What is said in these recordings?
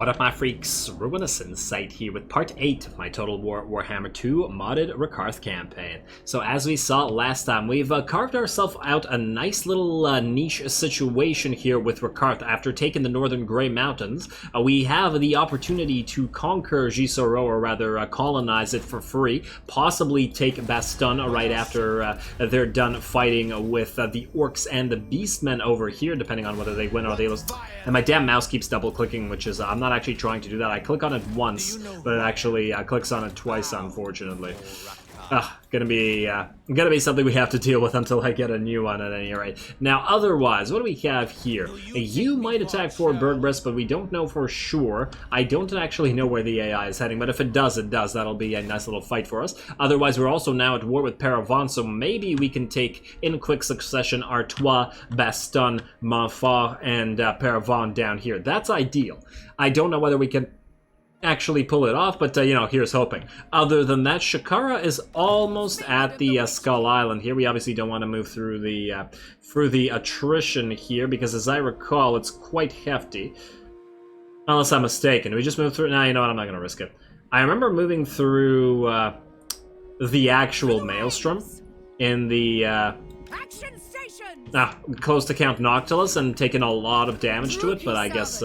What up, my freaks? Ruinous Insight here with part 8 of my Total Warhammer II modded Rakarth campaign. So as we saw last time, we've carved ourselves out a nice little niche situation here with Rakarth. After taking the Northern Grey Mountains, we have the opportunity to conquer Gisoro, or rather colonize it for free, possibly take Baston right after they're done fighting with the Orcs and the Beastmen over here, depending on whether they win or they lose. And my damn mouse keeps double-clicking, which is, I'm not actually trying to do that. I click on it once, but it actually clicks on it twice, unfortunately. Gonna be something we have to deal with until I get a new one at any rate. Now, otherwise, what do we have here? You might attack Fort Bergbrist, but we don't know for sure. I don't actually know where the AI is heading, but if it does, it does. That'll be a nice little fight for us. Otherwise, we're also now at war with Paravon, so maybe we can take, in quick succession, Artois, Baston, Montfort, and Paravon down here. That's ideal. I don't know whether we can actually pull it off, but you know, here's hoping. Other than that, Shakara is almost at the Skull Island here. We obviously don't want to move through the attrition here, because as I recall, it's quite hefty. Unless I'm mistaken. Do we just move through? Nah, you know what, I'm not going to risk it. I remember moving through the actual Maelstrom in the close to Count Noctilus and taking a lot of damage to it, but I guess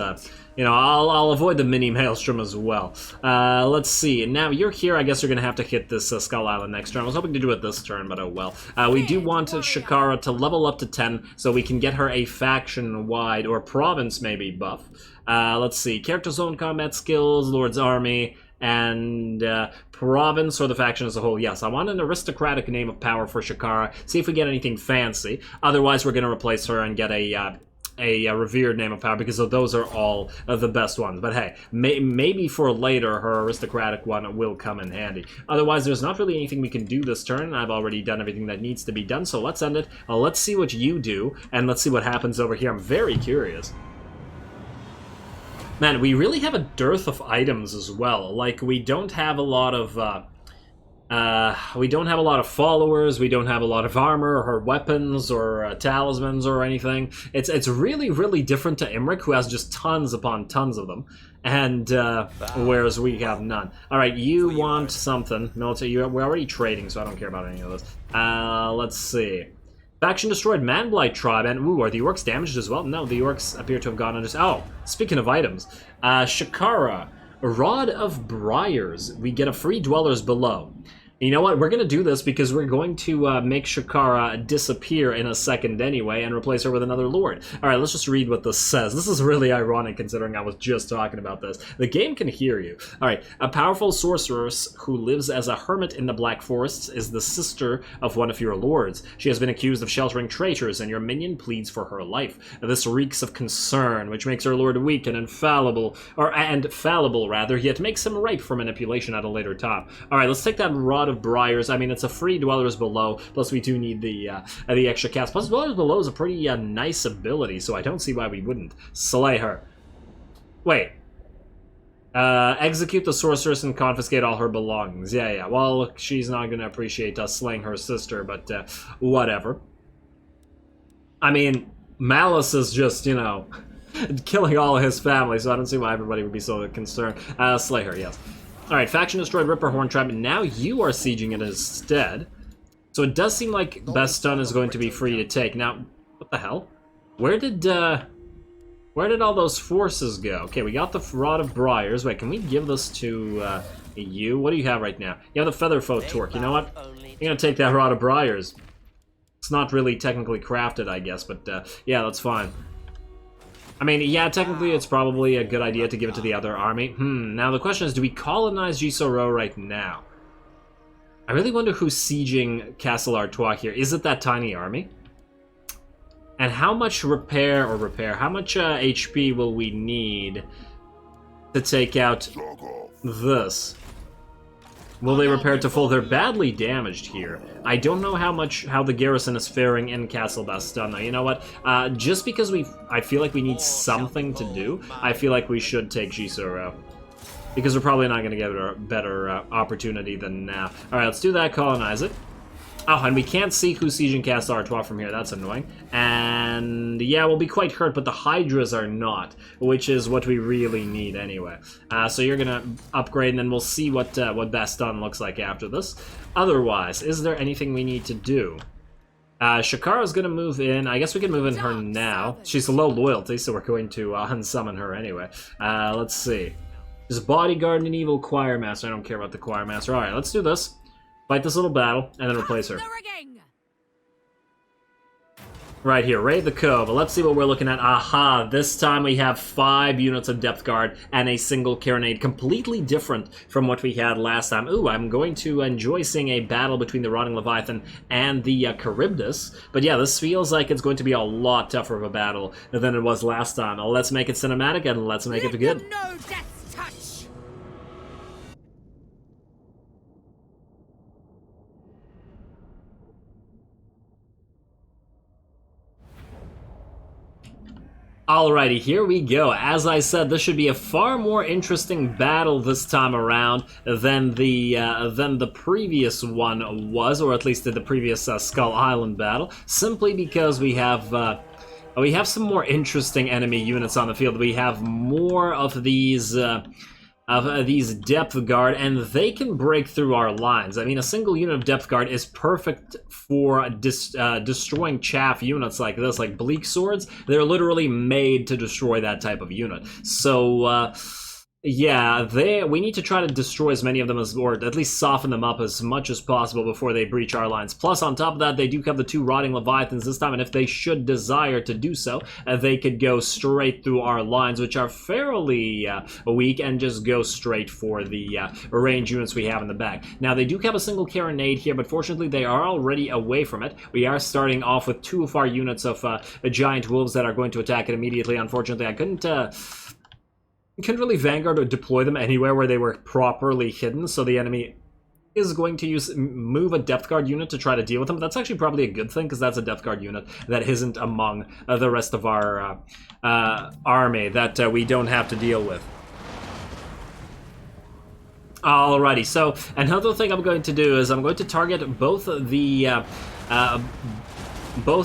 you know, I'll avoid the mini Maelstrom as well. Let's see. Now, you're here. I guess you're going to have to hit this Skull Island next turn. I was hoping to do it this turn, but oh well. We do want Shakara to level up to 10 so we can get her a faction-wide, or province maybe, buff. Let's see. Character zone combat skills, Lord's Army, and province or the faction as a whole. Yes, I want an aristocratic name of power for Shakara. See if we get anything fancy. Otherwise, we're going to replace her and get a revered name of power, because those are all the best ones. But hey, maybe for later, her aristocratic one will come in handy. Otherwise, there's not really anything we can do this turn. I've already done everything that needs to be done, so let's end it. Let's see what you do, and let's see what happens over here. I'm very curious. Man, we really have a dearth of items as well. Like, we don't have a lot of followers, we don't have a lot of armor or weapons or talismans or anything. It's really, really different to Imric, who has just tons upon tons of them, and whereas we have none. Alright, you want something. Military, we're already trading, so I don't care about any of this. Let's see. Faction destroyed Manblight tribe, and ooh, are the orcs damaged as well? No, the orcs appear to have gone under. Oh, speaking of items, Shakara, Rod of Briars. We get a free Dwellers Below. You know what? We're going to do this because we're going to make Shakara disappear in a second anyway and replace her with another lord. Alright, let's just read what this says. This is really ironic considering I was just talking about this. The game can hear you. Alright, a powerful sorceress who lives as a hermit in the Black Forests is the sister of one of your lords. She has been accused of sheltering traitors, and your minion pleads for her life. This reeks of concern, which makes her lord weak and infallible, fallible rather, yet makes him ripe for manipulation at a later time. Alright, let's take that Rod of Briars. I mean, it's a free Dwellers Below, plus we do need the extra cast. Plus, Dwellers Below is a pretty nice ability, so I don't see why we wouldn't. Slay her. Wait. Execute the sorceress and confiscate all her belongings. Yeah. Well, she's not going to appreciate us slaying her sister, but whatever. I mean, Malice is just, you know, killing all of his family, so I don't see why everybody would be so concerned. Slay her, yes. Alright, faction destroyed Ripperhorn tribe, and now you are sieging it instead. So it does seem like Baston is going to be free to take. Now, what the hell? Where did all those forces go? Okay, we got the Rod of Briars. Wait, can we give this to you? What do you have right now? You have the Featherfoe Torque. You know what? You're gonna take that Rod of Briars. It's not really technically crafted, I guess, but yeah, that's fine. I mean, yeah, technically it's probably a good idea to give it to the other army. Now the question is, do we colonize Gisoro right now? I really wonder who's sieging Castle Artois here. Is it that tiny army? And how much how much HP will we need to take out this? Will they repair to full? They're badly damaged here. I don't know how the garrison is faring in Castle Baston, though. You know what? Just because I feel like we need something to do, I feel like we should take Gisoro. Because we're probably not going to get a better opportunity than now. Alright, let's do that, colonize it. Oh, and we can't see who's sieging cast Artois from here. That's annoying. And yeah, we'll be quite hurt, but the Hydras are not, which is what we really need anyway. So you're gonna upgrade, and then we'll see what best done looks like after this. Otherwise, is there anything we need to do? Shakara's gonna move in. I guess we can move in her now. She's low loyalty, so we're going to unsummon her anyway. Let's see. There's a bodyguard and an evil choir master. I don't care about the choir master. Alright, let's do this. Fight this little battle, and then replace her. Right here, raid the cove. Let's see what we're looking at. Aha, this time we have 5 units of depth guard and a single carronade. Completely different from what we had last time. Ooh, I'm going to enjoy seeing a battle between the Rotting Leviathan and the Charybdis. But yeah, this feels like it's going to be a lot tougher of a battle than it was last time. Let's make it cinematic, and let's make it good. No death's touch. Alrighty, here we go. As I said, this should be a far more interesting battle this time around than the previous one was, or at least the previous Skull Island battle, simply because we have some more interesting enemy units on the field. We have more of these depth guard, and they can break through our lines. I mean, a single unit of depth guard is perfect for destroying chaff units like this, like bleak swords. They're literally made to destroy that type of unit. So, yeah, we need to try to destroy as many of them as, or at least soften them up as much as possible before they breach our lines. Plus, on top of that, they do have the 2 Rotting Leviathans this time, and if they should desire to do so, they could go straight through our lines, which are fairly weak, and just go straight for the range units we have in the back. Now, they do have a single carronade here, but fortunately, they are already away from it. We are starting off with 2 of our units of giant wolves that are going to attack it immediately. Unfortunately, I couldn't really Vanguard or deploy them anywhere where they were properly hidden, so the enemy is going to move a depth guard unit to try to deal with them. That's actually probably a good thing, because that's a depth guard unit that isn't among the rest of our army that we don't have to deal with. Alrighty, so another thing I'm going to do is I'm going to target both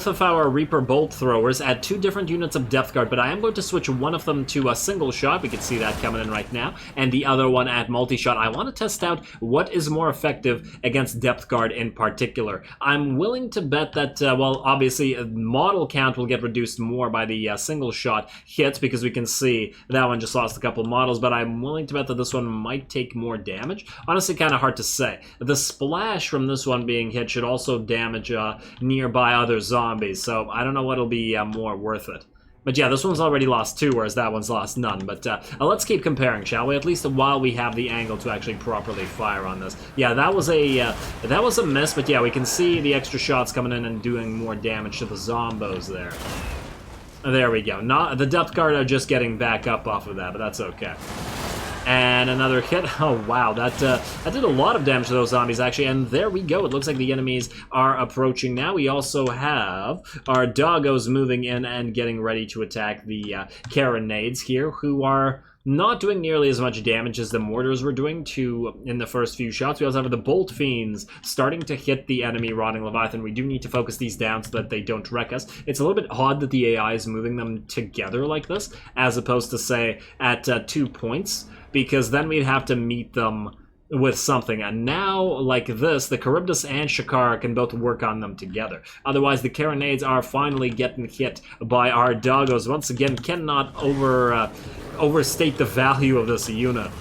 of our Reaper Bolt Throwers at 2 different units of Depth Guard, but I am going to switch one of them to a single shot. We can see that coming in right now, and the other one at multi-shot. I want to test out what is more effective against Depth Guard in particular. I'm willing to bet that, well, obviously, model count will get reduced more by the single shot hits, because we can see that one just lost a couple models, but I'm willing to bet that this one might take more damage. Honestly, kind of hard to say. The splash from this one being hit should also damage nearby other zombies, so I don't know what'll be more worth it. But yeah, this one's already lost 2, whereas that one's lost none. But let's keep comparing, shall we? At least while we have the angle to actually properly fire on this. Yeah, that was a miss, but yeah, we can see the extra shots coming in and doing more damage to the zombos there. There we go. The depth guard are just getting back up off of that, but that's okay. And another hit. Oh, wow. That did a lot of damage to those zombies, actually. And there we go. It looks like the enemies are approaching now. We also have our doggos moving in and getting ready to attack the carronades here, who are not doing nearly as much damage as the mortars were doing in the first few shots. We also have the Bolt Fiends starting to hit the enemy Rotting Leviathan. We do need to focus these down so that they don't wreck us. It's a little bit odd that the AI is moving them together like this, as opposed to, say, at 2 points, because then we'd have to meet them with something. And now, like this, the Charybdis and Shakara can both work on them together. Otherwise, the carronades are finally getting hit by our doggos. Once again, cannot overstate the value of this unit.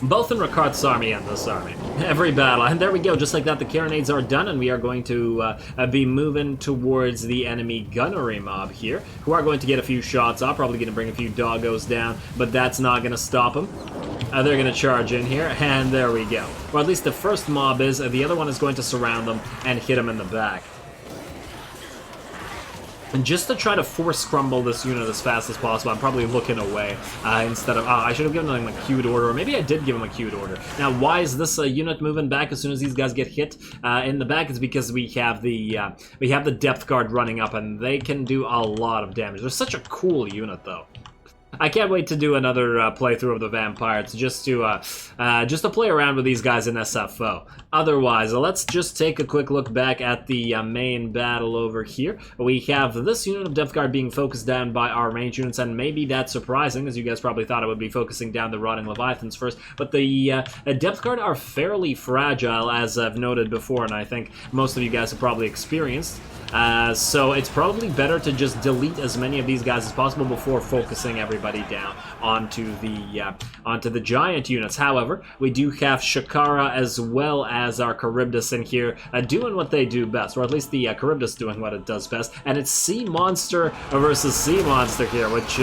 Both in Rakarth's army and this army. Every battle. And there we go. Just like that, the carronades are done, and we are going to be moving towards the enemy gunnery mob here, who are going to get a few shots off. Probably going to bring a few doggos down, but that's not going to stop them. They're going to charge in here, and there we go. Or at least the first mob is. The other one is going to surround them and hit them in the back. And just to try to force crumble this unit as fast as possible, I'm probably looking away instead of... I should have given them a queued order, or maybe I did give them a queued order. Now, why is this unit moving back as soon as these guys get hit in the back? It's because we have the depth guard running up, and they can do a lot of damage. They're such a cool unit, though. I can't wait to do another playthrough of the vampires just to play around with these guys in SFO. Otherwise, let's just take a quick look back at the main battle over here. We have this unit of Depth Guard being focused down by our range units, and maybe that's surprising, as you guys probably thought I would be focusing down the Rotting Leviathans first, but the Depth Guard are fairly fragile, as I've noted before, and I think most of you guys have probably experienced. So it's probably better to just delete as many of these guys as possible before focusing everybody down onto the giant units. However, we do have Shakara as well as our Charybdis in here doing what they do best, or at least the Charybdis doing what it does best, and it's Sea Monster versus Sea Monster here, which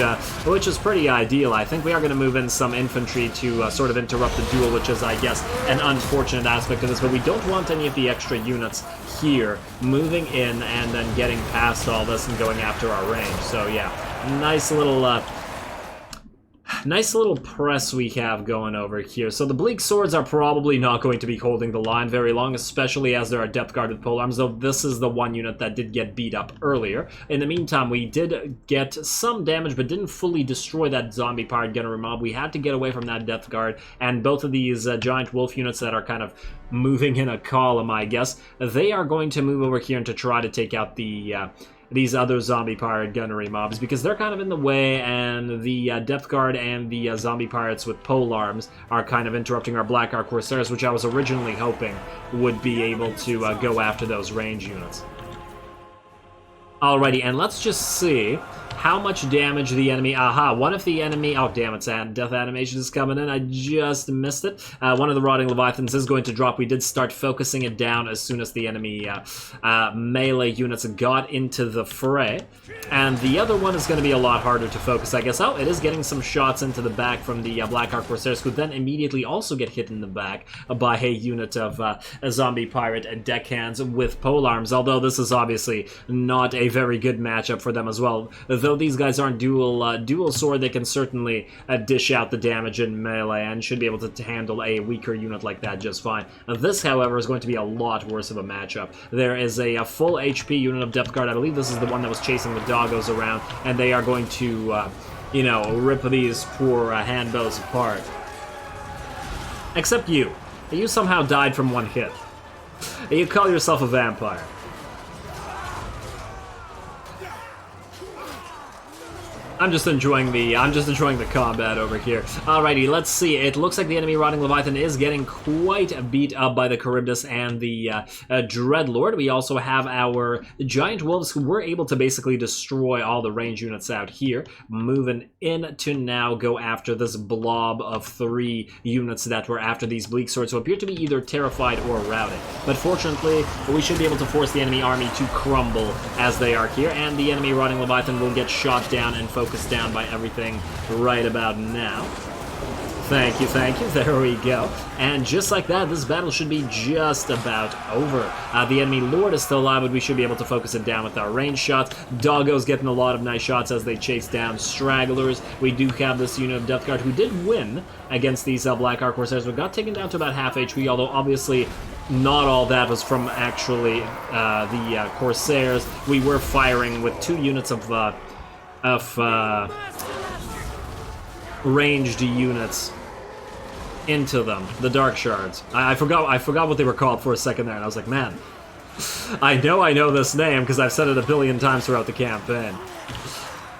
is pretty ideal. I think we are going to move in some infantry to sort of interrupt the duel, which is, I guess, an unfortunate aspect of this, but we don't want any of the extra units here moving in and then getting past all this and going after our range. So yeah, nice little press we have going over here. So the Bleak Swords are probably not going to be holding the line very long, especially as there are Depth Guard with polearms, though this is the one unit that did get beat up earlier. In the meantime, we did get some damage, but didn't fully destroy that zombie pirate gunnery mob. We had to get away from that Depth Guard, and both of these giant wolf units that are kind of moving in a column, I guess, they are going to move over here and to try to take out these other zombie pirate gunnery mobs, because they're kind of in the way, and the Depth Guard and the zombie pirates with polearms are kind of interrupting our Black Ark Corsairs, which I was originally hoping would be able to go after those range units. Alrighty, and let's just see how much damage the enemy... Aha, one of the enemy... Oh, damn it, death animation is coming in. I just missed it. One of the Rotting Leviathans is going to drop. We did start focusing it down as soon as the enemy melee units got into the fray. And the other one is going to be a lot harder to focus, I guess. Oh, it is getting some shots into the back from the Black Ark Corsairs, who then immediately also get hit in the back by a unit of a zombie pirate and deckhands with polearms, although this is obviously not a very good matchup for them as well. Though these guys aren't dual sword, they can certainly dish out the damage in melee and should be able to handle a weaker unit like that just fine. This, however, is going to be a lot worse of a matchup. There is a full HP unit of Depth Guard. I believe this is the one that was chasing the doggos around, and they are going to, you know, rip these poor handbows apart. Except you. You somehow died from one hit. You call yourself a vampire. I'm just enjoying the combat over here. Alrighty, let's see. It looks like the enemy Rotting Leviathan is getting quite beat up by the Charybdis and the Dreadlord. We also have our giant wolves, who were able to basically destroy all the range units out here, moving in to now go after this blob of 3 units that were after these Bleak Swords, who appear to be either terrified or routed. But fortunately, we should be able to force the enemy army to crumble as they are here, and the enemy Rotting Leviathan will get shot down and focused down by everything right about now. Thank you, there we go. And just like that, this battle should be just about over. The enemy Lord is still alive, but we should be able to focus it down with our range shots. Doggo's getting a lot of nice shots as they chase down stragglers. We do have this unit of Depth Guard who did win against these Black Ark Corsairs, but got taken down to about half HP, although obviously not all that was from actually the Corsairs. We were firing with 2 units of ranged units into them, the Dark Shards. I forgot what they were called for a second there, and I was like, man, I know this name because I've said it a billion times throughout the campaign.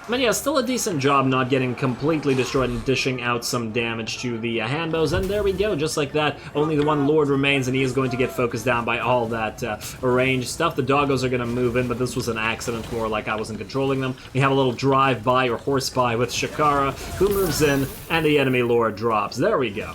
But yeah, still a decent job not getting completely destroyed and dishing out some damage to the handbows, and there we go, just like that. Only the one Lord remains, and he is going to get focused down by all that range stuff. The doggos are going to move in, but this was an accident, more like I wasn't controlling them. We have a little drive-by or horse-by with Shakara, who moves in, and the enemy Lord drops. There we go.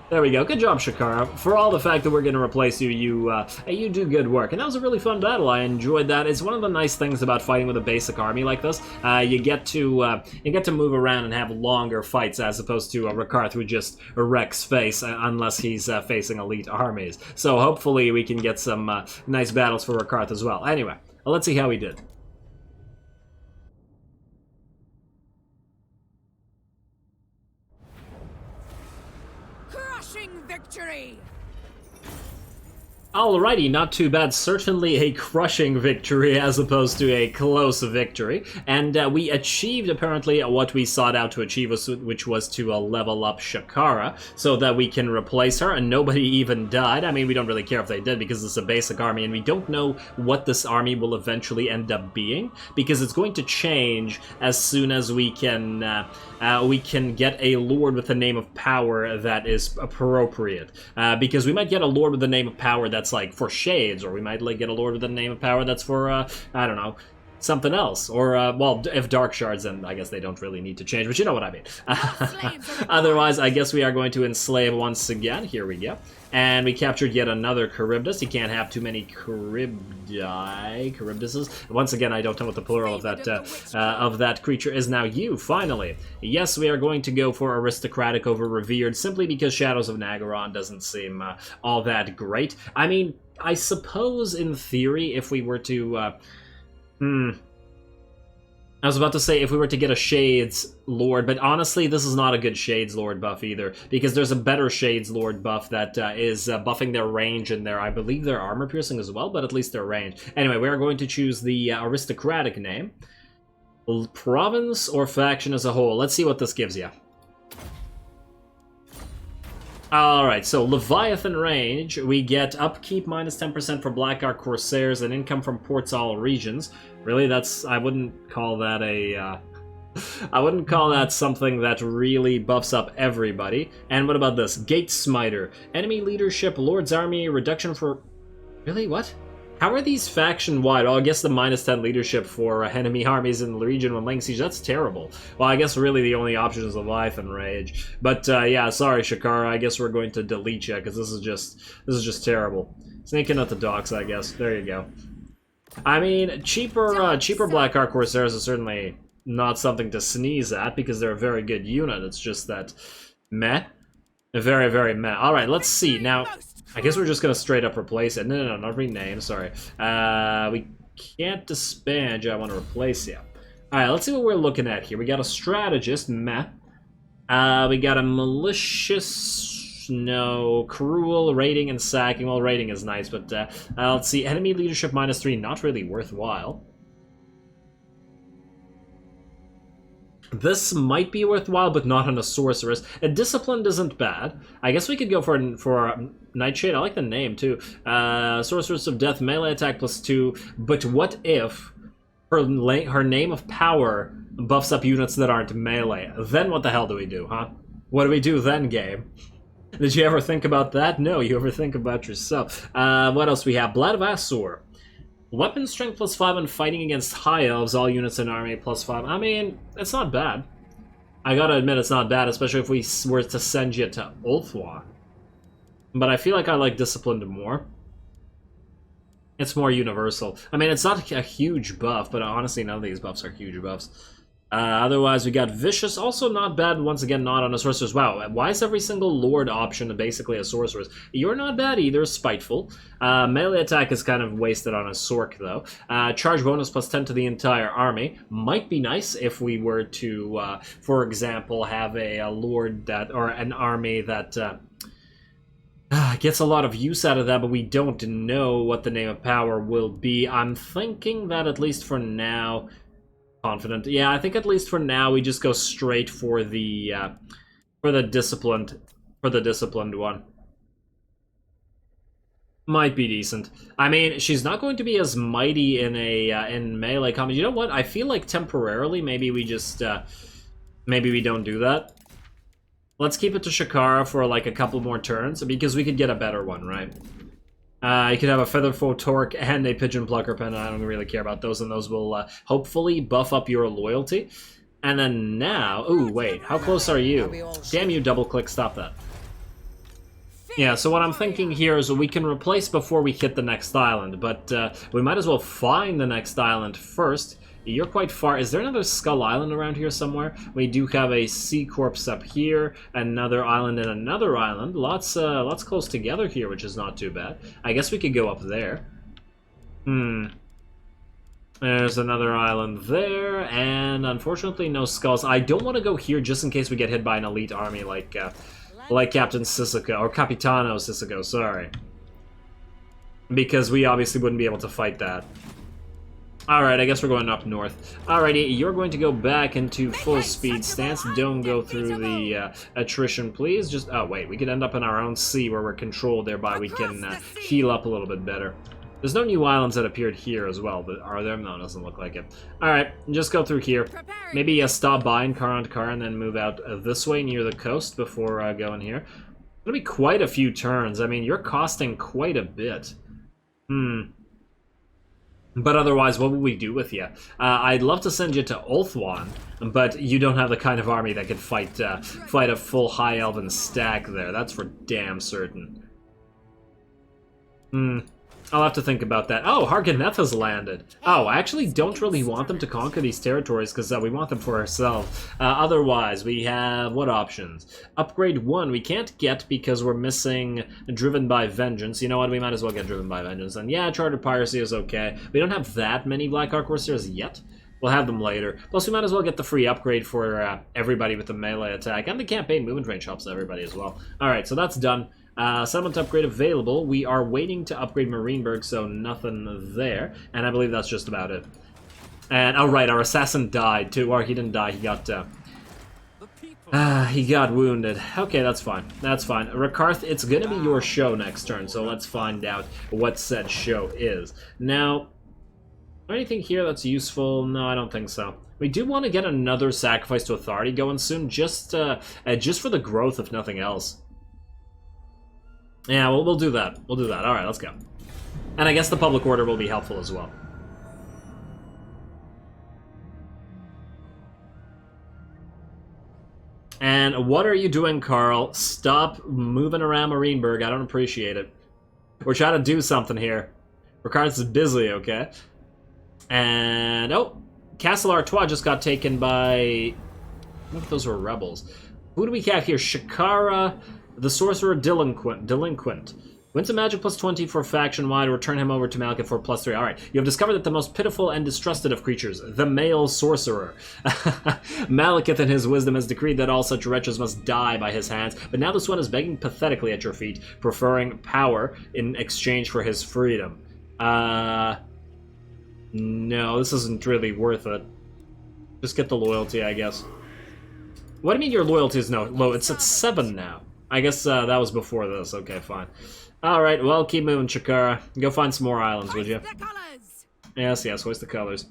There we go. Good job, Shakara. For all the fact that we're going to replace you, you do good work. And that was a really fun battle. I enjoyed that. It's one of the nice things about fighting with a basic army like this. You get to move around and have longer fights as opposed to Rakarth, who just wrecks face unless he's facing elite armies. So hopefully we can get some nice battles for Rakarth as well. Anyway, let's see how he did. Victory! Alrighty, not too bad. Certainly a crushing victory as opposed to a close victory. And we achieved, apparently, what we sought out to achieve, which was to level up Shakara so that we can replace her, and nobody even died. I mean, we don't really care if they did because it's a basic army, and we don't know what this army will eventually end up being, because it's going to change as soon as we can get a lord with a name of power that is appropriate. Because we might get a lord with a name of power that's like for shades, or we might like get a lord with a name of power that's for I don't know, something else, or well, if dark shards, then I guess they don't really need to change, but you know what I mean. Otherwise, I guess we are going to enslave once again. Here we go. And we captured yet another Charybdis. You can't have too many Charybdises. Once again, I don't know what the plural of that creature is now. You, finally. Yes, we are going to go for aristocratic over revered, simply because Shadows of Nagaron doesn't seem all that great. I mean, I suppose in theory, if we were to... I was about to say if we were to get a Shades Lord, but honestly, this is not a good Shades Lord buff either, because there's a better Shades Lord buff that is buffing their range and their, I believe, their armor piercing as well, but at least their range. Anyway, we are going to choose the aristocratic name. Province or faction as a whole. Let's see what this gives you. Alright, so Leviathan range, we get upkeep minus 10% for Black Ark Corsairs and income from ports all regions. Really, that's, I wouldn't call that a, I wouldn't call that something that really buffs up everybody. And what about this? Gate Smiter, enemy leadership, Lord's Army, reduction for, really, what? How are these faction-wide? Well, I guess the minus 10 leadership for enemy armies in the region when laying siege, that's terrible. Well, I guess really the only option is Leviathan Rage. But yeah, sorry, Shakara, I guess we're going to delete you, because this is just terrible. Sneaking at the docks, I guess. There you go. I mean, cheaper Black Ark Corsairs is certainly not something to sneeze at, because they're a very good unit. It's just that meh. Very, very meh. Alright, let's see. Now, I guess we're just gonna straight up replace it. No, not rename, sorry. We can't disband you, I want to replace you. Alright, let's see what we're looking at here. We got a strategist, meh. We got a malicious, no, cruel, raiding, and sacking. Well, raiding is nice, but let's see, enemy leadership minus 3, not really worthwhile. This might be worthwhile, but not on a sorceress. A disciplined isn't bad. I guess we could go for Nightshade. I like the name too. Sorceress of Death, melee attack plus 2. But what if her name of power buffs up units that aren't melee? Then what the hell do we do, huh? What do we do then, game? Did you ever think about that? No, you ever think about yourself. What else we have? Blood of Asur. Weapon strength plus 5 and fighting against high elves, all units in army plus 5. I mean, it's not bad. I gotta admit it's not bad, especially if we were to send you to Ulthwa. But I feel like I like disciplined more. It's more universal. I mean, it's not a huge buff, but honestly, none of these buffs are huge buffs. Otherwise, we got Vicious, also not bad, once again, not on a Sorceress. Wow, why is every single Lord option basically a Sorceress? You're not bad either, Spiteful. Melee attack is kind of wasted on a Sork, though. Charge bonus plus 10 to the entire army. Might be nice if we were to, for example, have a Lord that, or an army that gets a lot of use out of that, but we don't know what the name of power will be. I'm thinking that at least for now... Confident. Yeah, I think at least for now we just go straight for the disciplined one. Might be decent. I mean, she's not going to be as mighty in a in melee combat. You know what? I feel like temporarily maybe we just maybe we don't do that. Let's keep it to Shakara for like a couple more turns because we could get a better one, right? You could have a Featherfoe Torque and a Pigeon Plucker Pen. I don't really care about those, and those will hopefully buff up your loyalty. And then now... Ooh, wait. How close are you? Damn you, double-click. Stop that. Yeah, so what I'm thinking here is we can replace before we hit the next island, but we might as well find the next island first. You're quite far. Is there another Skull Island around here somewhere? We do have a Sea Corpse up here, another island and another island. Lots close together here, which is not too bad. I guess we could go up there. There's another island there, and unfortunately no skulls. I don't want to go here just in case we get hit by an elite army like Captain Sissoko, or Capitano Sissoko, sorry. because we obviously wouldn't be able to fight that. Alright, I guess we're going up north. Alrighty, you're going to go back into full speed stance. Don't go through the attrition, please. Just, oh wait, we could end up in our own sea where we're controlled, thereby we can heal up a little bit better. There's no new islands that appeared here as well, but are there? No, it doesn't look like it. Alright, just go through here. Maybe stop by in Karond Kar and then move out this way near the coast before going here. It'll be quite a few turns. I mean, you're costing quite a bit. But otherwise, what would we do with you? I'd love to send you to Ulthuan, but you don't have the kind of army that could fight a full High Elven stack there. That's for damn certain. I'll have to think about that. Oh, Harganeth has landed. Oh, I actually don't really want them to conquer these territories because we want them for ourselves. Otherwise, we have what options? Upgrade 1 we can't get because we're missing Driven by Vengeance. You know what? We might as well get Driven by Vengeance. And yeah, Chartered Piracy is okay. We don't have that many Black Ark Corsairs yet. We'll have them later. Plus, we might as well get the free upgrade for everybody with the melee attack. And the campaign movement range helps everybody as well. Alright, so that's done. Settlement upgrade available. We are waiting to upgrade Marienburg, so nothing there. And I believe that's just about it. And, oh right, our assassin died too. Or he didn't die, he got wounded. Okay, that's fine. That's fine. Rakarth, it's gonna be your show next turn, so let's find out what said show is. Now, anything here that's useful? No, I don't think so. We do want to get another Sacrifice to Authority going soon, just for the growth, if nothing else. Yeah, well, we'll do that. We'll do that. Alright, let's go. And I guess the Public Order will be helpful as well. And what are you doing, Carl? Stop moving around Marienburg. I don't appreciate it. We're trying to do something here. Rakarth is busy, okay? And, oh, Castle Artois just got taken by... I think those were rebels. Who do we have here? Shakara... The Sorcerer Delinquent. Wins a magic plus 20 for faction-wide, return him over to Malekith for plus 3. Alright, you have discovered that the most pitiful and distrusted of creatures, the male sorcerer. Malekith in his wisdom has decreed that all such wretches must die by his hands, but now this one is begging pathetically at your feet, preferring power in exchange for his freedom. No, this isn't really worth it. Just get the loyalty, I guess. What do you mean your loyalty is low? It's at 7 now. I guess that was before this. Okay, fine. Alright, well, keep moving, Chikara. Go find some more islands, would you? Yes, yes, hoist the colors.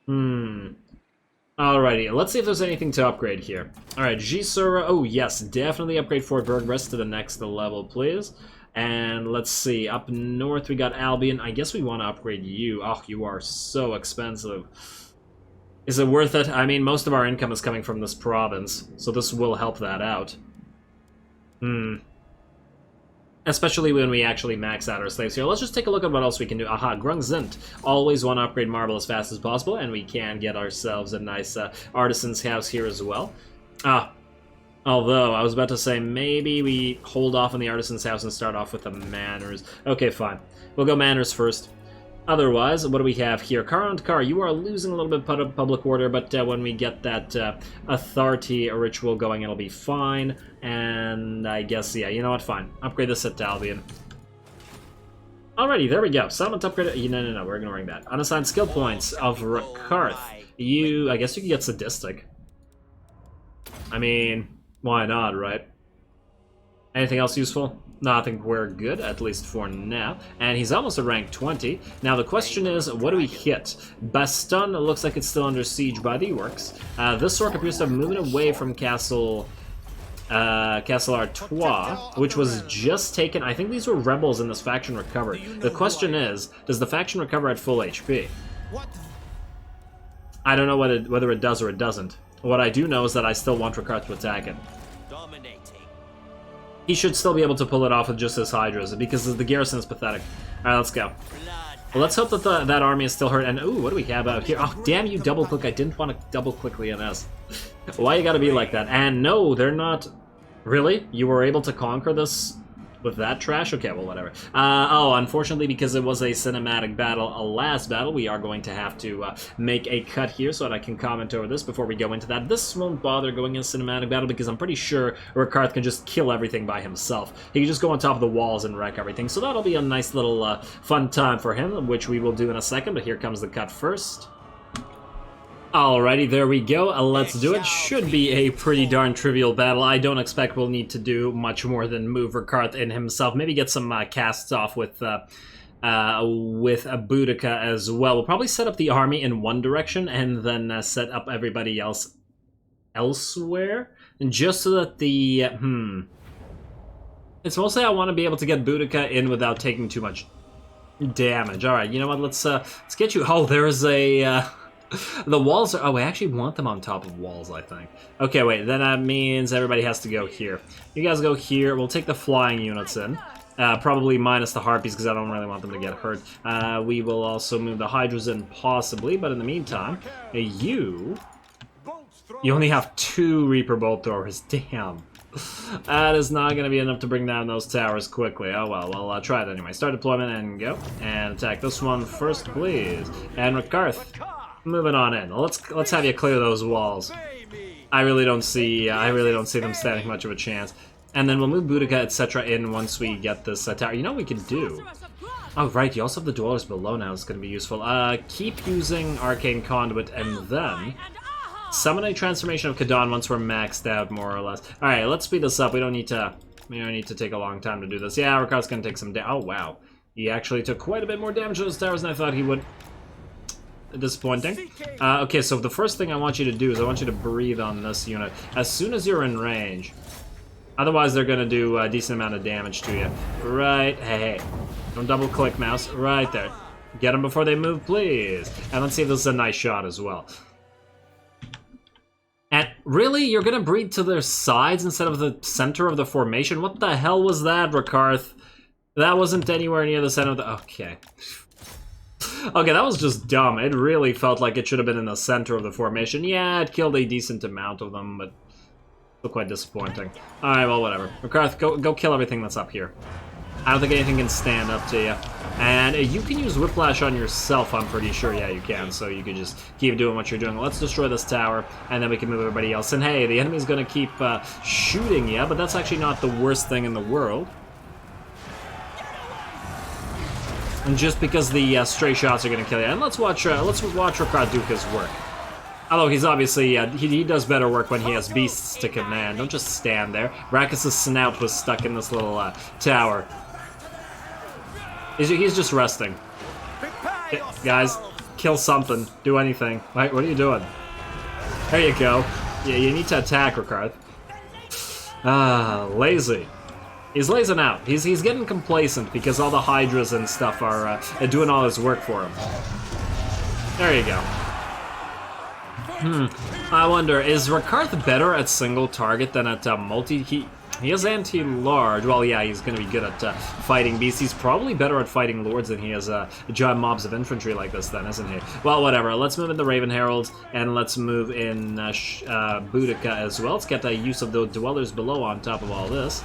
Alrighty, let's see if there's anything to upgrade here. Alright, Gisura. Oh, yes, definitely upgrade Fort Bergrest to the next level, please. And let's see, up north we got Albion. I guess we want to upgrade you. Oh, you are so expensive. Is it worth it? I mean, most of our income is coming from this province, so this will help that out. Especially when we actually max out our slaves here. Let's just take a look at what else we can do. Aha, Grungzint. Always want to upgrade Marble as fast as possible, and we can get ourselves a nice artisan's house here as well. Although, I was about to say, maybe we hold off on the artisan's house and start off with the manors. Okay, fine. We'll go manors first. Otherwise, what do we have here? Karond Kar, you are losing a little bit of public order, but when we get that authority ritual going, it'll be fine. And I guess, yeah, you know what? Fine. Upgrade this at Albion. Alrighty, there we go. Settlement upgrade. No, we're ignoring that. Unassigned skill points of Rakarth. I guess you can get Sadistic. I mean, why not, right? Anything else useful? No, I think we're good, at least for now. And he's almost at rank 20. Now the question is, what do we hit? Baston looks like it's still under siege by the orcs. This orc appears to have moved away from Castle Artois, which was just taken. I think these were rebels in this faction recovered. The question is, does the faction recover at full HP? I don't know whether it does or it doesn't. What I do know is that I still want Rakarth to attack it. He should still be able to pull it off with just his Hydras, because the garrison is pathetic. Alright, let's go. Well, let's hope that that army is still hurt. And, ooh, what do we have out here? Oh, damn you, double-click. I didn't want to double-click Leoness. Why you gotta be like that? And no, they're not... Really? You were able to conquer this With that trash? Okay, well, whatever. Oh, unfortunately, because it was a cinematic battle, a last battle, we are going to have to make a cut here so that I can comment over this before we go into that. This won't bother going in a cinematic battle because I'm pretty sure Rakarth can just kill everything by himself. He can just go on top of the walls and wreck everything, so that'll be a nice little fun time for him, which we will do in a second, but here comes the cut first. Alrighty, there we go. Let's do it. Should be a pretty darn trivial battle. I don't expect we'll need to do much more than move Rakarth in himself. Maybe get some casts off with a Boudica as well. We'll probably set up the army in one direction and then set up everybody else elsewhere. And just so that the... It's mostly I want to be able to get Boudica in without taking too much damage. Alright, you know what? Let's get you... Oh, there's a... The walls are... Oh, we actually want them on top of walls, I think. Okay, wait. Then that means everybody has to go here. You guys go here. We'll take the flying units in. Probably minus the harpies, because I don't really want them to get hurt. We will also move the hydras in, possibly. But in the meantime, you only have 2 Reaper Bolt Throwers. Damn. That is not going to be enough to bring down those towers quickly. Oh well, we'll try it anyway. Start deployment and go. And attack this one first, please. And Rakarth. Moving on in. Let's have you clear those walls. I really don't see them standing much of a chance. And then we'll move Boudica, etc. in once we get this tower. You know what we can do? Oh right, you also have the dwellers below now. It's going to be useful. Keep using Arcane Conduit and then summon a transformation of Karond once we're maxed out, more or less. All right, let's speed this up. We don't need to take a long time to do this. Yeah, Rakarth's going to take some damage. Oh wow, he actually took quite a bit more damage to those towers than I thought he would. Disappointing. Okay, so the first thing I want you to do is I want you to breathe on this unit as soon as you're in range. Otherwise, they're going to do a decent amount of damage to you. Right. Hey. Don't double click, mouse. Right there. Get them before they move, please. And let's see if this is a nice shot as well. And really? You're going to breathe to their sides instead of the center of the formation? What the hell was that, Rakarth? That wasn't anywhere near the center of the... Okay. Okay, that was just dumb. It really felt like it should have been in the center of the formation. Yeah, it killed a decent amount of them, but still quite disappointing. Alright, well, whatever. Rakarth, go kill everything that's up here. I don't think anything can stand up to you. And you can use Whiplash on yourself, I'm pretty sure. Yeah, you can, so you can just keep doing what you're doing. Let's destroy this tower, and then we can move everybody else. And hey, the enemy's gonna keep shooting you, but that's actually not the worst thing in the world. And just because the stray shots are going to kill you. And let's watch Rakarth do his work. Although he's obviously, he does better work when he has beasts to command. Don't just stand there. Rakus' snout was stuck in this little tower. He's just resting. Guys, kill something. Do anything. Right, what are you doing? There you go. Yeah, you need to attack, Rakarth. Lazy. He's lazing out. He's getting complacent because all the hydras and stuff are doing all his work for him. There you go. I wonder, is Rakarth better at single target than at multi? He has anti-large. Well, yeah, he's going to be good at fighting beasts. He's probably better at fighting lords than he is giant mobs of infantry like this then, isn't he? Well, whatever. Let's move in the Raven Heralds, and let's move in Boudica as well. Let's get the use of the dwellers below on top of all this.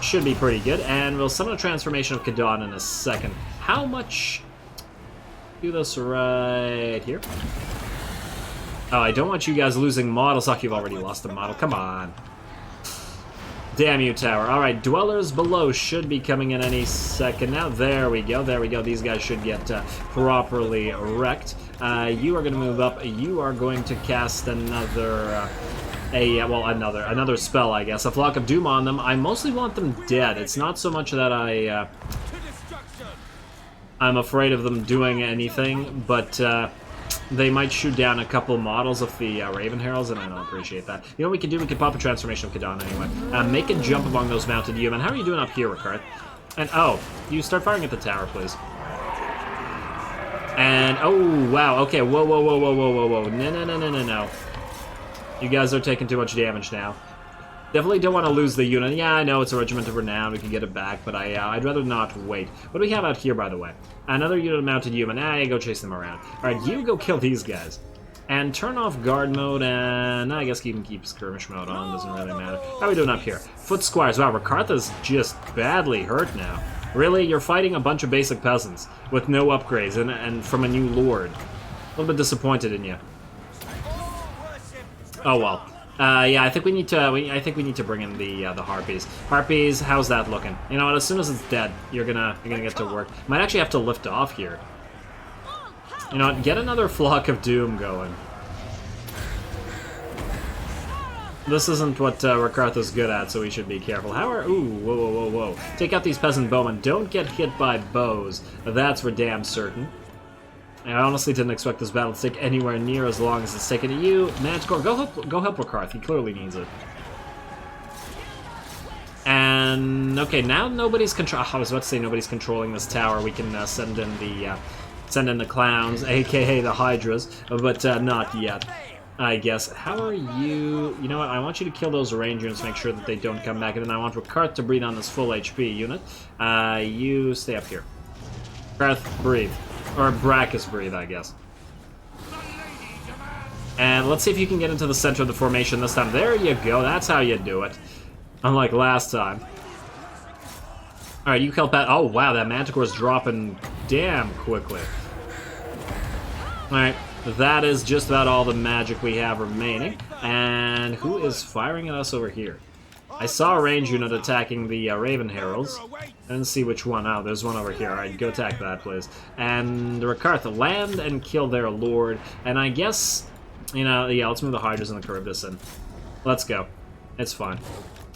Should be pretty good, and we'll summon a transformation of Karond in a second. How much? Do this right here. Oh, I don't want you guys losing models. Oh, you've already lost a model. Come on. Damn you, tower. Alright, dwellers below should be coming in any second now. There we go, there we go. These guys should get properly wrecked. You are going to move up. You are going to cast another... another spell, I guess. A Flock of Doom on them. I mostly want them dead. It's not so much that I'm afraid of them doing anything, but they might shoot down a couple models of the Raven Heralds, and I don't appreciate that. You know what we can do? We can pop a transformation of Karond anyway. Make a jump among those mounted yeomen. How are you doing up here, Rakarth? And, oh, you start firing at the tower, please. And, oh, wow, okay, whoa. No. You guys are taking too much damage now. Definitely don't want to lose the unit. Yeah, I know it's a regiment of renown. We can get it back, but I'd rather not wait. What do we have out here, by the way? Another unit of mounted human. Go chase them around. All right, you go kill these guys. And turn off guard mode, and I guess keep skirmish mode on, doesn't really matter. How are we doing up here? Foot squires. Wow, Rakarth is just badly hurt now. Really? You're fighting a bunch of basic peasants with no upgrades and from a new lord. A little bit disappointed in you. Oh well. Yeah, I think we need to bring in the harpies. Harpies, how's that looking? You know what? As soon as it's dead, you're gonna get to work. Might actually have to lift off here. You know what? Get another flock of doom going. This isn't what Rakarth is good at, so we should be careful. How are... Ooh, whoa, whoa, whoa, whoa. Take out these peasant bowmen. Don't get hit by bows. That's for damn certain. I honestly didn't expect this battle to take anywhere near as long as it's taken to you. Manticore, go help Rakarth. He clearly needs it. And... Okay, now nobody's I was about to say nobody's controlling this tower. We can send in the clowns, aka the hydras, but not yet. I guess. How are you? You know what? I want you to kill those range units, make sure that they don't come back, and then I want Rakarth to breathe on this full HP unit. You stay up here. Rakarth, breathe. Or Brachus, breathe, I guess. And let's see if you can get into the center of the formation this time. There you go. That's how you do it. Unlike last time. Alright, you help out. Oh, wow, that Manticore's dropping damn quickly. Alright. That is just about all the magic we have remaining. And who is firing at us over here? I saw a range unit attacking the Raven Heralds. I didn't see which one. Oh, there's one over here. Alright, go attack that, please. And Rakarth, land and kill their lord. And I guess, you know, yeah, let's move the Hydras and the Charybdis in. Let's go. It's fine.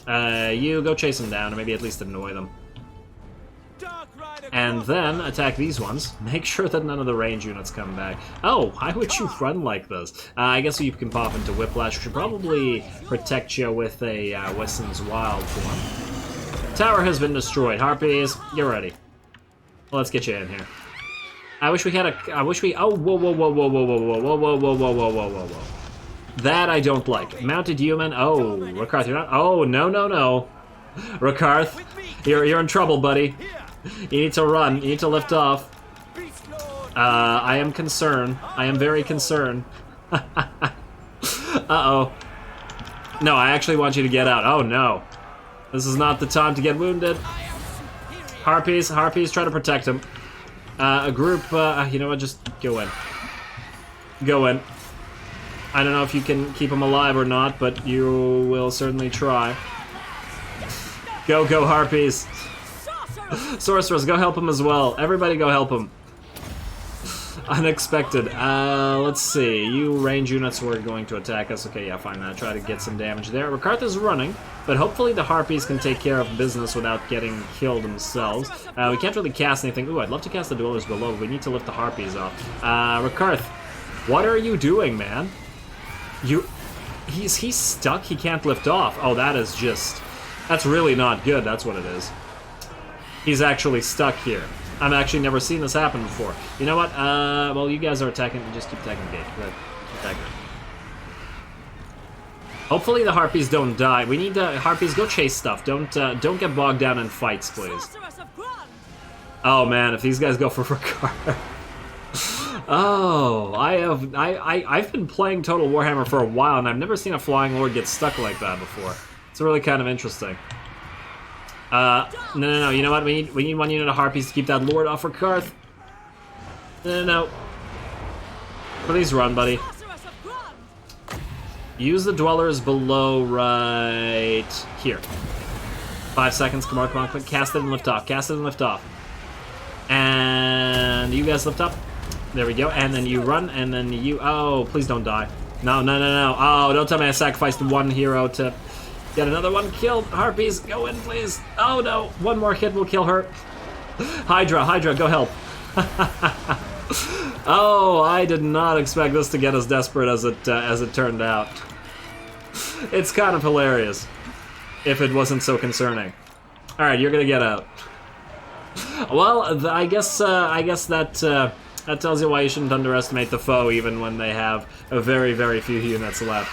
You go chase them down, or maybe at least annoy them. And then attack these ones. Make sure that none of the range units come back. Oh, why would you run like this? I guess you can pop into Whiplash, which should probably protect you with a Wesson's Wild form. Tower has been destroyed. Harpies, you're ready. Let's get you in here. I wish we had a... I wish we... Oh, whoa, whoa, whoa, whoa, whoa, whoa, whoa, whoa, whoa, whoa, whoa, whoa, whoa, whoa, whoa. That I don't like. Mounted human. Oh, Rakarth, you're not... Oh, no, no, no. Rakarth, you're in trouble, buddy. You need to run. You need to lift off. I am concerned. I am very concerned. Uh-oh. No, I actually want you to get out. Oh, no. This is not the time to get wounded. Harpies, try to protect him. A group, you know what, just go in. Go in. I don't know if you can keep him alive or not, but you will certainly try. Go, go, Harpies. Sorcerers, go help him as well. Everybody go help him. Unexpected. Let's see. You range units were going to attack us. Okay, yeah, fine. Try to get some damage there. Rakarth is running, but hopefully the Harpies can take care of business without getting killed themselves. We can't really cast anything. Ooh, I'd love to cast the Dwellers Below. We need to lift the Harpies off. Rakarth, what are you doing, man? He's stuck. He can't lift off. Oh, that is just... That's really not good. That's what it is. He's actually stuck here. I've actually never seen this happen before. You know what? Well, you guys are attacking. Just keep attacking Gate. Keep attacking. Hopefully the Harpies don't die. We need Harpies, go chase stuff. Don't get bogged down in fights, please. Oh man, if these guys go for Rakarth. Oh, I've been playing Total Warhammer for a while, and I've never seen a Flying Lord get stuck like that before. It's really kind of interesting. No, you know what? We need one unit of Harpies to keep that Lord off Rakarth. No. Please run, buddy. Use the Dwellers Below right here. 5 seconds, come on, quick. Cast it and lift off, cast it and lift off. And you guys lift up. There we go, and then you run, and then you... Oh, please don't die. No. Oh, don't tell me I sacrificed one hero to... Get another one killed. Harpies, go in, please. Oh, no. One more hit will kill her. Hydra, go help. Oh, I did not expect this to get as desperate as it turned out. It's kind of hilarious, if it wasn't so concerning. All right, you're gonna get out. Well, I guess that tells you why you shouldn't underestimate the foe, even when they have a very, very few units left.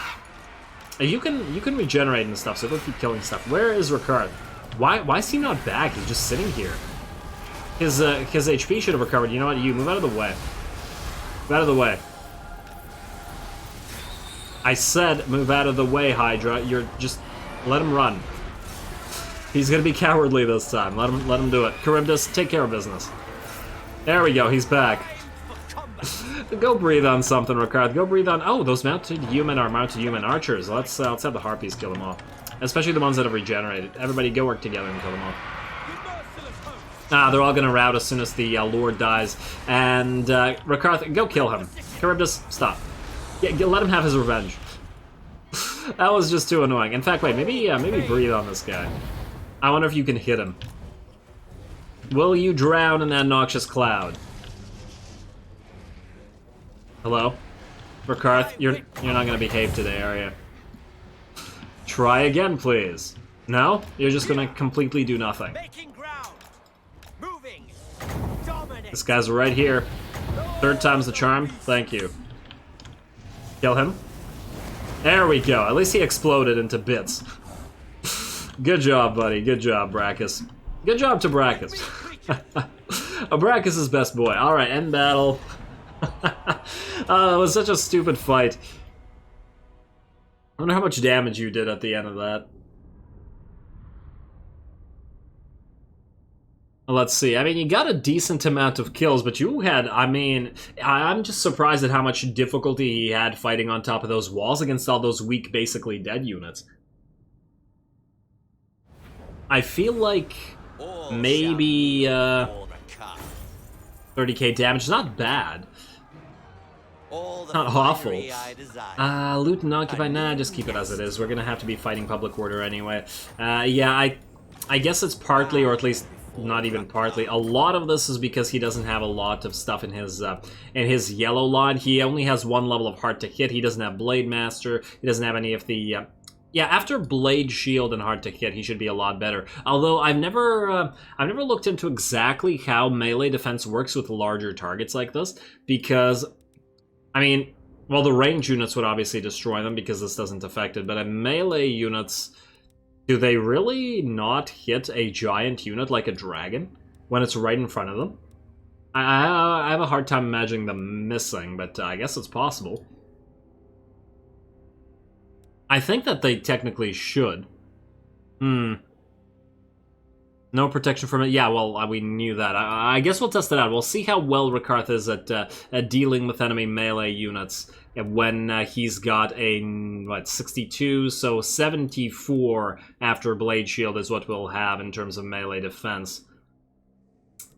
You can regenerate and stuff, so don't keep killing stuff. Where is Rakarth? Why is he not back? He's just sitting here. His HP should have recovered. You know what? You move out of the way. Move out of the way. I said move out of the way, Hydra. You're just... let him run. He's gonna be cowardly this time. Let him do it. Charybdis, take care of business. There we go, he's back. Go breathe on something, Rakarth. Go breathe on... oh, those mounted human archers. Let's have the harpies kill them all. Especially the ones that have regenerated. Everybody go work together and kill them all. Ah, they're all gonna rout as soon as the Lord dies. And, Rakarth, go kill him. Charybdis, stop. Yeah, let him have his revenge. That was just too annoying. In fact, wait, maybe breathe on this guy. I wonder if you can hit him. Will you drown in that noxious cloud? Hello? Rakarth, you're not gonna behave today, are you? Try again, please. No? You're just gonna completely do nothing. This guy's right here. Third time's the charm. Thank you. Kill him. There we go. At least he exploded into bits. Good job, buddy. Good job, Brachus. Good job to Brachus. Brachus is best boy. Alright, end battle. It was such a stupid fight. I wonder how much damage you did at the end of that. Let's see. I mean, you got a decent amount of kills, but you had, I mean, I'm just surprised at how much difficulty he had fighting on top of those walls against all those weak, basically dead units. I feel like maybe 30k damage is not bad. Not awful. Loot and occupy, nah, just keep it as it is. We're gonna have to be fighting public order anyway. Yeah, I guess it's partly, or at least not even partly. A lot of this is because he doesn't have a lot of stuff in his yellow line. He only has one level of hard to hit. He doesn't have Blade Master. He doesn't have any of the... yeah, after Blade Shield and hard to hit, he should be a lot better. Although I've never looked into exactly how melee defense works with larger targets like this, because, I mean, well, the range units would obviously destroy them because this doesn't affect it, but melee units... do they really not hit a giant unit like a dragon when it's right in front of them? I have a hard time imagining them missing, but I guess it's possible. I think that they technically should. No protection from it. Yeah, well, we knew that. I guess we'll test it out. We'll see how well Rakarth is at dealing with enemy melee units when he's got a, what, 62, so 74 after Blade Shield is what we'll have in terms of melee defense.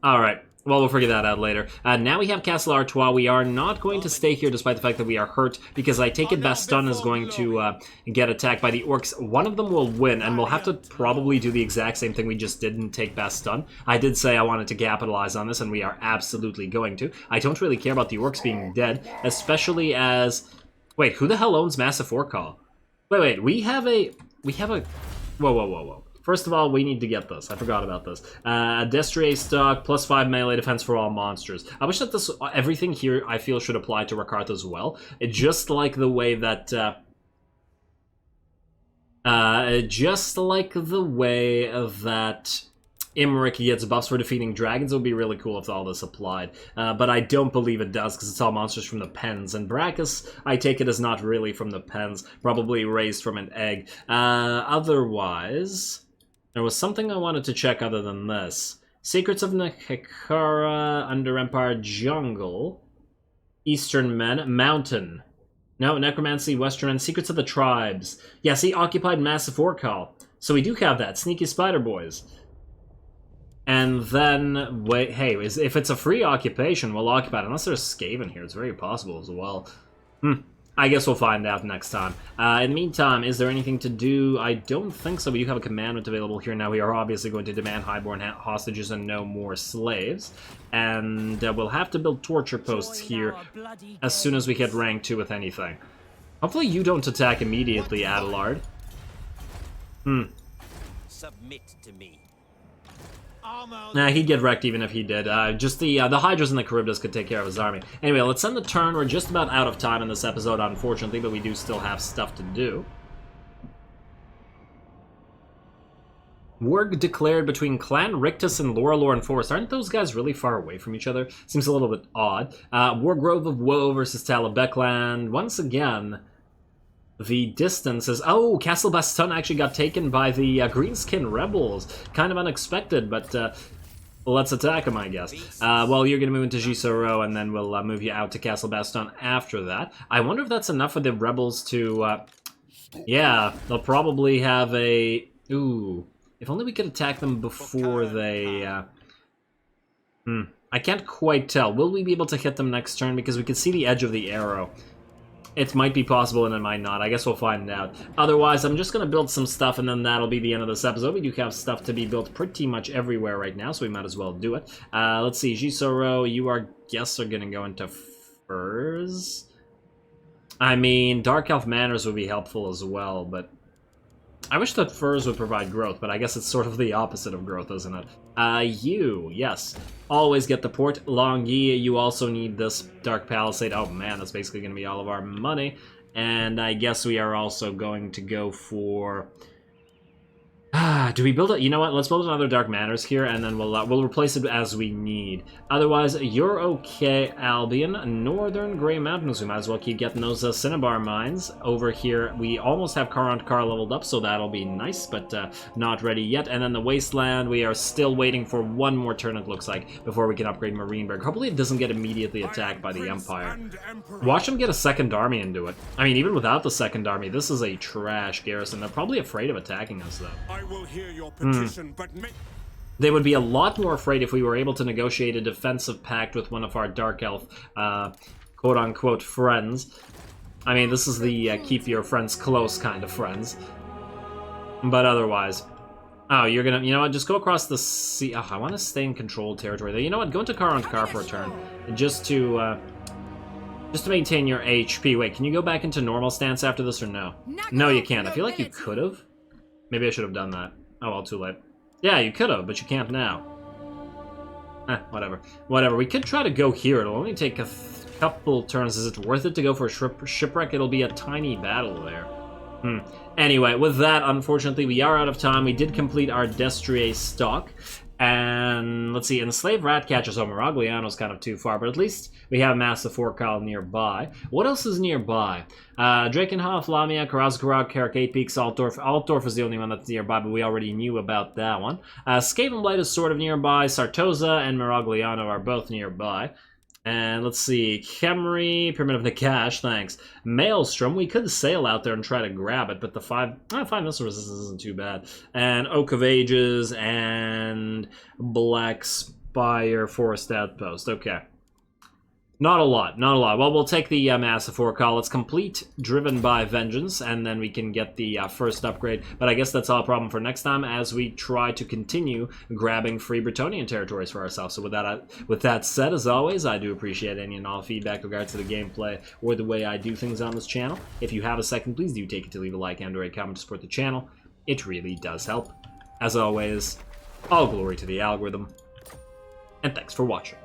Alright, well, we'll figure that out later. Now we have Castle Artois. We are not going to stay here despite the fact that we are hurt, because I take it Baston is going to get attacked by the orcs. One of them will win, and we'll have to probably do the exact same thing we just did and take Baston. I did say I wanted to capitalize on this, and we are absolutely going to. I don't really care about the orcs being dead, especially as... wait, who the hell owns Massive Orcal? Wait, we have a... Whoa. First of all, we need to get this. I forgot about this. Destrier stock, +5 melee defense for all monsters. I wish that this everything here, I feel, should apply to Rakarth as well. Just like the way that... Imrik gets buffs for defeating dragons. It would be really cool if all this applied. But I don't believe it does, because it's all monsters from the pens. And Brachus, I take it as not really from the pens. Probably raised from an egg. Otherwise... there was something I wanted to check other than this. Secrets of Nekara, Under Empire Jungle, Eastern Men, Mountain. No, Necromancy, Western Men, Secrets of the Tribes. Yeah, see, Occupied Massive Orcal. So we do have that. Sneaky Spider Boys. And then, wait, hey, if it's a free occupation, we'll occupy it. Unless there's Skaven here, it's very possible as well. I guess we'll find out next time. In the meantime, is there anything to do? I don't think so. We do have a commandment available here now. We are obviously going to demand highborn hostages and no more slaves. And we'll have to build torture posts here as soon as we hit rank 2 with anything. Hopefully you don't attack immediately, Adelard. Submit to me. Nah, he'd get wrecked even if he did. Just the Hydras and the Charybdis could take care of his army. Anyway, let's end the turn. We're just about out of time in this episode, unfortunately, but we do still have stuff to do. War declared between Clan Rictus and Lorelorn Forest. Aren't those guys really far away from each other? Seems a little bit odd. War Grove of Woe versus Talabekland. Once again, the distance is... Oh, Castle Baston actually got taken by the Greenskin Rebels. Kind of unexpected, but let's attack them, I guess. Well, you're going to move into Gisoro, and then we'll move you out to Castle Baston after that. I wonder if that's enough for the Rebels to... yeah, they'll probably have a... Ooh, if only we could attack them before they... I can't quite tell. Will we be able to hit them next turn? Because we can see the edge of the arrow. It might be possible and it might not. I guess we'll find out. Otherwise, I'm just going to build some stuff and then that'll be the end of this episode. We do have stuff to be built pretty much everywhere right now, so we might as well do it. Let's see. Gisoro, you are going to go into furs. I mean, Dark Elf Manors would be helpful as well, but... I wish that furs would provide growth, but I guess it's sort of the opposite of growth, isn't it? You, yes. Always get the port. Longyi, you also need this Dark Palisade. Oh man, that's basically going to be all of our money. And I guess we are also going to go for... do we build it? You know what? Let's build another Dark Manors here, and then we'll replace it as we need. Otherwise, you're okay, Albion. Northern Grey Mountains. We might as well keep getting those Cinnabar mines over here. We almost have Karond Kar leveled up, so that'll be nice, but not ready yet. And then the Wasteland, we are still waiting for one more turn, it looks like, before we can upgrade Marienburg. Hopefully it doesn't get immediately attacked by the Empire. Watch them get a second army into it. I mean, even without the second army, this is a trash garrison. They're probably afraid of attacking us, though. I will hear your petition, but they would be a lot more afraid if we were able to negotiate a defensive pact with one of our Dark Elf, quote-unquote, friends. I mean, this is the keep your friends close kind of friends. But otherwise... Oh, you're gonna... You know what? Just go across the sea... Oh, I want to stay in controlled territory there. You know what? Go into Karond Kar for a turn. Just to maintain your HP. Wait, can you go back into normal stance after this or no? No, you can't. I feel like you could have. Maybe I should have done that. Oh, well, too late. Yeah, you could have, but you can't now. Whatever. Whatever. We could try to go here. It'll only take a couple turns. Is it worth it to go for a shipwreck? It'll be a tiny battle there. Anyway, with that, unfortunately, we are out of time. We did complete our Destrier stock. And let's see, Enslaved Ratcatcher, so Miragliano's kind of too far, but at least we have Massive Forkal nearby. What else is nearby? Drakenhof, Lamia, Karazgarog, Carrick, 8 Peaks, Altdorf. Altdorf is the only one that's nearby, but we already knew about that one. Skavenblight is sort of nearby. Sartosa and Miragliano are both nearby. And let's see, Khemri, Pyramid of Nakash, thanks. Maelstrom, we could sail out there and try to grab it, but the 5 missile resistance isn't too bad. And Oak of Ages and Black Spire Forest Outpost, okay. Not a lot, not a lot. Well, we'll take the Massive Forkal. It's complete, driven by Vengeance, and then we can get the first upgrade. But I guess that's all a problem for next time as we try to continue grabbing free Bretonnian territories for ourselves. So with that said, as always, I do appreciate any and all feedback in regards to the gameplay or the way I do things on this channel. If you have a second, please do take it to leave a like and or a comment to support the channel. It really does help. As always, all glory to the algorithm, and thanks for watching.